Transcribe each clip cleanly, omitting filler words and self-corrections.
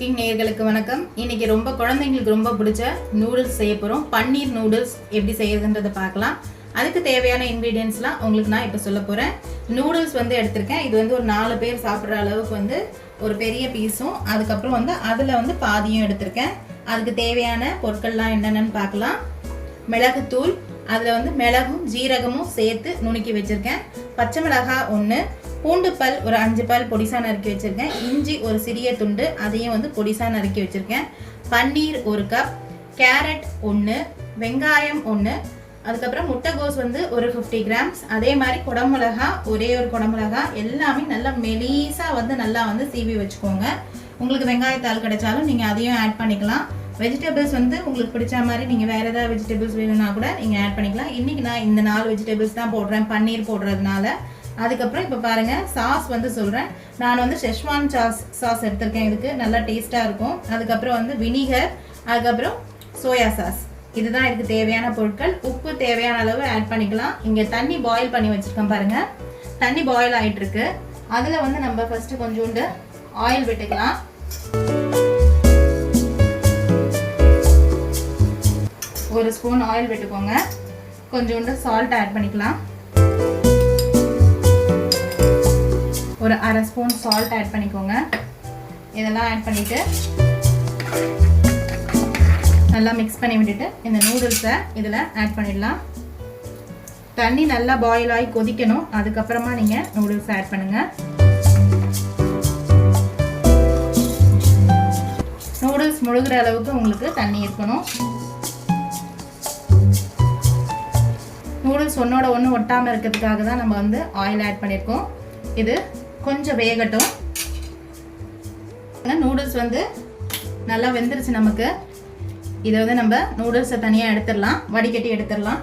Cooking நேயர்களுக்கு வணக்கம். இன்னைக்கு குழந்தைங்களுக்கு ரொம்ப பிடிச்ச நூடுல்ஸ் செய்ய போறோம். பன்னீர் நூடுல்ஸ் எப்படி செய்யறதுன்றதை பார்க்கலாம். அதுக்கு தேவையான இன்கிரீடியன்ட்ஸ்லாம் உங்களுக்கு நான் இப்போ சொல்ல போறேன். நூடுல்ஸ் எடுத்திருக்கேன். இது ஒரு 4 பேர் சாப்பிட்ற அளவுக்கு ஒரு பெரிய பீஸும், அதுக்கப்புறம் அதில் பாதியும் எடுத்திருக்கேன். அதுக்கு தேவையான பொருட்கள்லாம் என்னென்னு பார்க்கலாம். மிளகுத்தூள், அதில் மிளகும் ஜீரகமும் சேர்த்து நுணுக்கி வச்சுருக்கேன். பச்சை மிளகாய் 1, பூண்டு பல் ஒரு 5 பல் பொடிசா நறுக்கி வச்சுருக்கேன். இஞ்சி ஒரு சிறிய துண்டு, அதையும் பொடிசா நறுக்கி வச்சுருக்கேன். பன்னீர் 1 கப், கேரட் 1, வெங்காயம் 1, அதுக்கப்புறம் முட்டைகோஸ் ஒரு 50 கிராம்ஸ், அதே மாதிரி குடமிளகா ஒரே ஒரு குடமிளகா, எல்லாமே நல்லா மெலிசாக நல்லா சீவி வச்சுக்கோங்க. உங்களுக்கு வெங்காயத்தாள் கிடைச்சாலும் நீங்கள் அதையும் ஆட் பண்ணிக்கலாம். வெஜிடபிள்ஸ் உங்களுக்கு பிடிச்ச மாதிரி நீங்கள் வேறு ஏதாவது வெஜிடபிள்ஸ் வேணும்னா கூட நீங்கள் ஆட் பண்ணிக்கலாம். இன்றைக்கி நான் இந்த 4 வெஜிடபிள்ஸ் தான் போடுறேன் பன்னீர் போடுறதுனால. அதுக்கப்புறம் இப்போ பாருங்கள், சாஸ் சொல்கிறேன். நான் ஷெஸ்வான் சாஸ் எடுத்திருக்கேன். இதுக்கு நல்லா டேஸ்ட்டாக இருக்கும். அதுக்கப்புறம் வினிகர், அதுக்கப்புறம் சோயா சாஸ். இதுதான் இதுக்கு தேவையான பொருட்கள். உப்பு தேவையான அளவு ஆட் பண்ணிக்கலாம். இங்கே தண்ணி பாயில் பண்ணி வச்சுருக்கேன் பாருங்கள். தண்ணி பாயில் ஆகிட்டுருக்கு. அதில் நம்ம ஃபஸ்ட்டு கொஞ்சோண்டு ஆயில் விட்டுக்கலாம். ஒரு ஸ்பூன் ஆயில் விட்டுக்கோங்க. கொஞ்சோண்டு சால்ட் ஆட் பண்ணிக்கலாம். ஒரு அரை ஸ்பூன் சால்ட் ஆட் பண்ணிக்கோங்க. இதெல்லாம் ஆட் பண்ணிவிட்டு நல்லா மிக்ஸ் பண்ணி விட்டுட்டு இந்த நூடுல்ஸை இதில் ஆட் பண்ணிடலாம். தண்ணி நல்லா பாயில் ஆகி கொதிக்கணும். அதுக்கப்புறமா நீங்கள் நூடுல்ஸ் ஆட் பண்ணுங்கள். நூடுல்ஸ் முழுகிற அளவுக்கு உங்களுக்கு தண்ணி இருக்கணும். நூடுல்ஸ் ஒன்றோட ஒன்று ஒட்டாமல் இருக்கிறதுக்காக தான் நம்ம ஆயில் ஆட் பண்ணியிருக்கோம். இது கொஞ்சம் வேகட்டும். நூடுல்ஸ் நல்லா வெந்துருச்சு நமக்கு. இதை நம்ம நூடுல்ஸை தனியாக எடுத்துடலாம், வடிகட்டி எடுத்துடலாம்.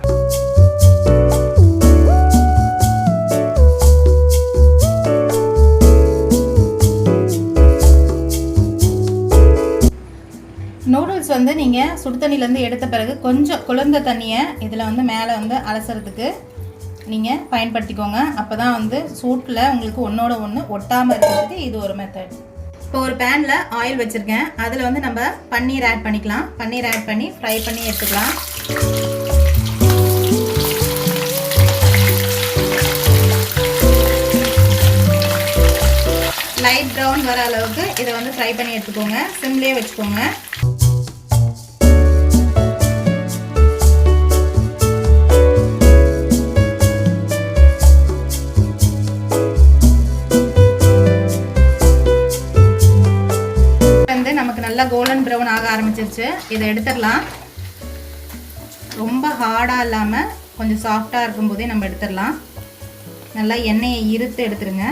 நூடுல்ஸ் நீங்கள் சுடு தண்ணியிலேருந்து எடுத்த பிறகு கொஞ்சம் குளிர்ந்த தண்ணியை இதில் மேலே அலசுறதுக்கு நீங்கள் பயன்படுத்திக்கோங்க. அப்போ தான் சூட்டில் உங்களுக்கு ஒன்றோட ஒன்று ஒட்டாமல் இருக்கிறதுக்கு இது ஒரு மெத்தட். இப்போ ஒரு பேனில் ஆயில் வச்சுருக்கேன். அதில் நம்ம பன்னீர் ஆட் பண்ணிக்கலாம். பன்னீர் ஆட் பண்ணி ஃப்ரை பண்ணி எடுத்துக்கலாம். லைட் ப்ரௌன் வர அளவுக்கு இதை ஃப்ரை பண்ணி எடுத்துக்கோங்க. சிம்லேயே வச்சுக்கோங்க. நமக்கு நல்லா கோல்டன் ப்ரௌன் ஆக ஆரம்பிச்சிருச்சு. இதை எடுத்துடலாம். ரொம்ப ஹார்டாக இல்லாமல் கொஞ்சம் சாஃப்டாக இருக்கும்போதே நம்ம எடுத்துடலாம். நல்லா எண்ணெயை இருத்து எடுத்துருங்க.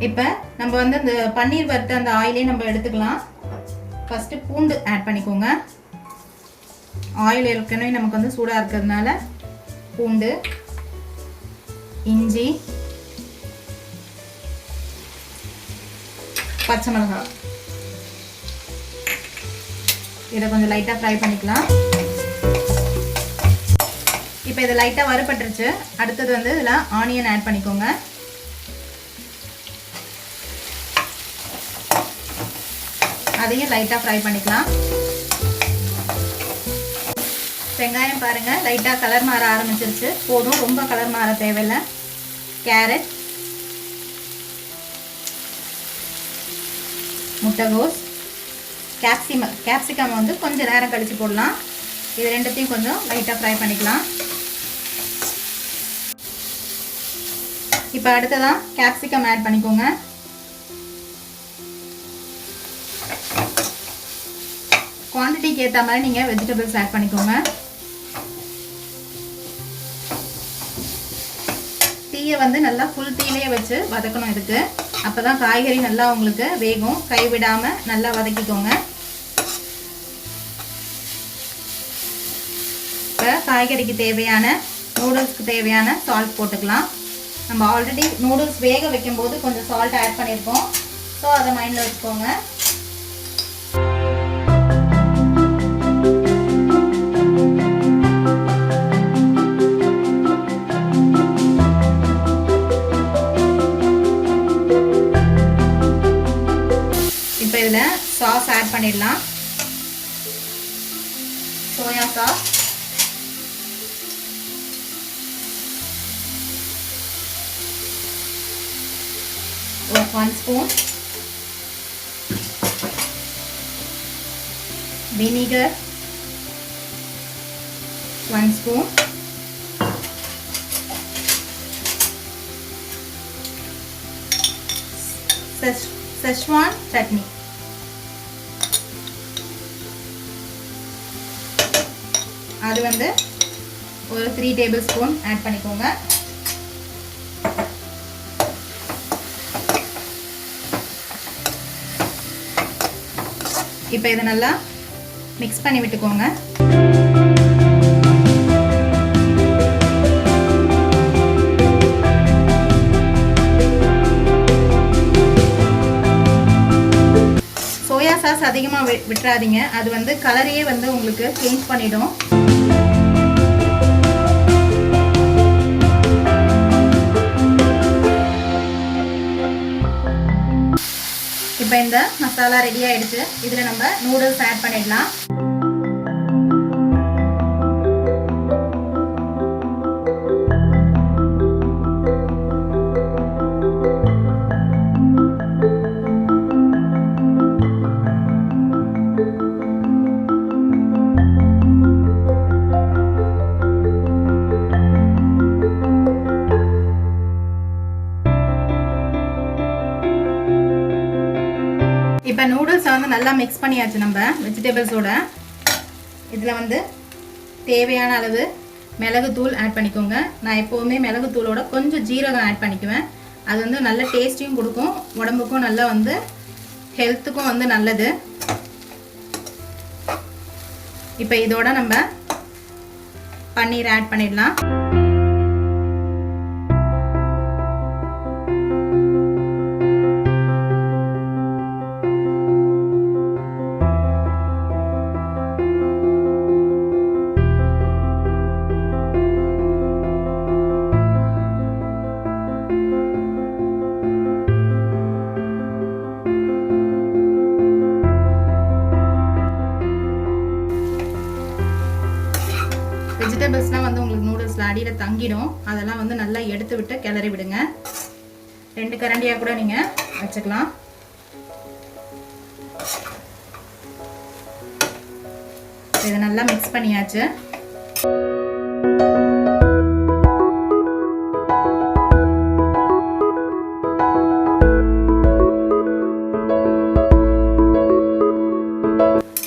இப்போ நம்ம இந்த பன்னீர் வறுத்த அந்த ஆயிலே நம்ம எடுத்துக்கலாம். ஃபஸ்ட்டு பூண்டு ஆட் பண்ணிக்கோங்க. ஆயில் ஏற்கனவே நமக்கு சூடாக இருக்கிறதுனால பூண்டு, இஞ்சி, பச்சை மிளகாய், இதை கொஞ்சம் லைட்டாக ஃப்ரை பண்ணிக்கலாம். இப்போ இதை லைட்டாக வறுபட்டுருச்சு. அடுத்தது இதில் ஆனியன் ஆட் பண்ணிக்கோங்க. அதையும் லைட்டாக ஃப்ரை பண்ணிக்கலாம். வெங்காயம் பாருங்கள், லைட்டாக கலர் மாற ஆரம்பிச்சிருச்சு. போதும், ரொம்ப கலர் மாற தேவையில்லை. கேரட், முட்டைகோஸ், கேப்சிகம் கொஞ்சம் நேரம் கழித்து போடலாம். இது ரெண்டுத்தையும் கொஞ்சம் லைட்டாக ஃப்ரை பண்ணிக்கலாம். இப்போ அடுத்ததான் கேப்சிகம் ஆட் பண்ணிக்கோங்க. குவான்டிட்டிக்கு ஏற்ற மாதிரி நீங்கள் வெஜிடபிள்ஸ் ஆட் பண்ணிக்கோங்க. தீயை நல்லா ஃபுல் தீயிலே வச்சு வதக்கணும். இதுக்கு அப்போ தான் காய்கறி நல்லா உங்களுக்கு வேகும். கைவிடாமல் நல்லா வதக்கிக்கோங்க. இப்போ காய்கறிக்கு தேவையான நூடுல்ஸ்க்கு தேவையான சால்ட் போட்டுக்கலாம். நம்ம ஆல்ரெடி நூடுல்ஸ் வேக வைக்கும்போது கொஞ்சம் சால்ட் ஆட் பண்ணியிருக்கோம். ஸோ அதை மைண்டில் வச்சுக்கோங்க. இப்போ இதில் சாஸ் ஆட் பண்ணிடலாம். சோயா சாஸ், ஒரு 1 spoon vinegar, 1 spoon Schezwan chutney, அது வந்து ஒரு 3 tablespoon ஆட் பண்ணிக்கோங்க. இப்போ இதை நல்லா மிக்ஸ் பண்ணி விட்டுக்கோங்க. சோயா சாஸ் அதிகமாக விட்டுறாதீங்க, அது வந்து கலரையே வந்து உங்களுக்கு சேஞ்ச் பண்ணிடும். இப்போ இந்த மசாலா ரெடி ஆயிடுச்சு. இதில் நம்ம நூடுல்ஸ் ஆட் பண்ணிடலாம். இப்போ நூடுல்ஸை வந்து நல்லா மிக்ஸ் பண்ணியாச்சு நம்ம வெஜிடபிள்ஸோட. இதில் வந்து தேவையான அளவு மிளகுத்தூள் ஆட் பண்ணிக்கோங்க. நான் எப்போவுமே மிளகுத்தூளோட கொஞ்சம் ஜீரகம் ஆட் பண்ணிக்குவேன். அது வந்து நல்ல டேஸ்ட்டையும் கொடுக்கும், உடம்புக்கும் நல்லா வந்து ஹெல்த்துக்கும் வந்து நல்லது. இப்போ இதோட நம்ம பன்னீர் ஆட் பண்ணிடலாம். வெஜிடபிள்ஸ்லாம் வந்து உங்களுக்கு நூடுல்ஸில் அடியில் தங்கிடும். அதெல்லாம் வந்து நல்லா எடுத்து விட்டு கிளறி விடுங்க. 2 கரண்டியாக கூட நீங்கள் வச்சுக்கலாம். இதை நல்லா மிக்ஸ் பண்ணியாச்சு.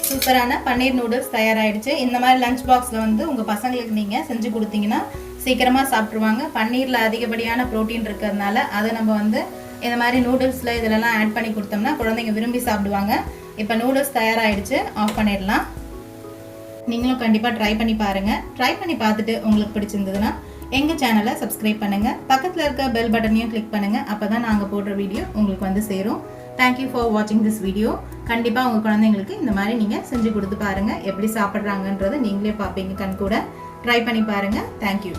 சூப்பரான பன்னீர் நூடுல்ஸ் தயாராகிடுச்சு. இந்த மாதிரி லஞ்ச் பாக்ஸில் வந்து உங்கள் பசங்களுக்கு நீங்கள் செஞ்சு கொடுத்தீங்கன்னா சீக்கிரமாக சாப்பிட்ருவாங்க. பன்னீரில் அதிகப்படியான ப்ரோட்டீன் இருக்கிறதுனால அதை நம்ம வந்து இந்த மாதிரி நூடுல்ஸில் இதிலெல்லாம் ஆட் பண்ணி கொடுத்தோம்னா குழந்தைங்க விரும்பி சாப்பிடுவாங்க. இப்போ நூடுல்ஸ் தயாராகிடுச்சு, ஆஃப் பண்ணிடலாம். நீங்களும் கண்டிப்பாக ட்ரை பண்ணி பாருங்கள். ட்ரை பண்ணி பார்த்துட்டு உங்களுக்கு பிடிச்சிருந்ததுன்னா எங்கள் சேனலை சப்ஸ்கிரைப் பண்ணுங்கள். பக்கத்தில் இருக்க பெல் பட்டனையும் கிளிக் பண்ணுங்கள். அப்போ தான் நாங்கள் போடுற வீடியோ உங்களுக்கு வந்து சேரும். தேங்க்யூ ஃபார் வாட்சிங் திஸ் வீடியோ. கண்டிப்பாக உங்கள் குழந்தைங்களுக்கு இந்த மாதிரி நீங்கள் செஞ்சு கொடுத்து பாருங்கள். எப்படி சாப்பிட்றாங்கன்றதை நீங்களே பார்ப்பீங்க. கண் கூட ட்ரை பண்ணி பாருங்கள். தேங்க்யூ.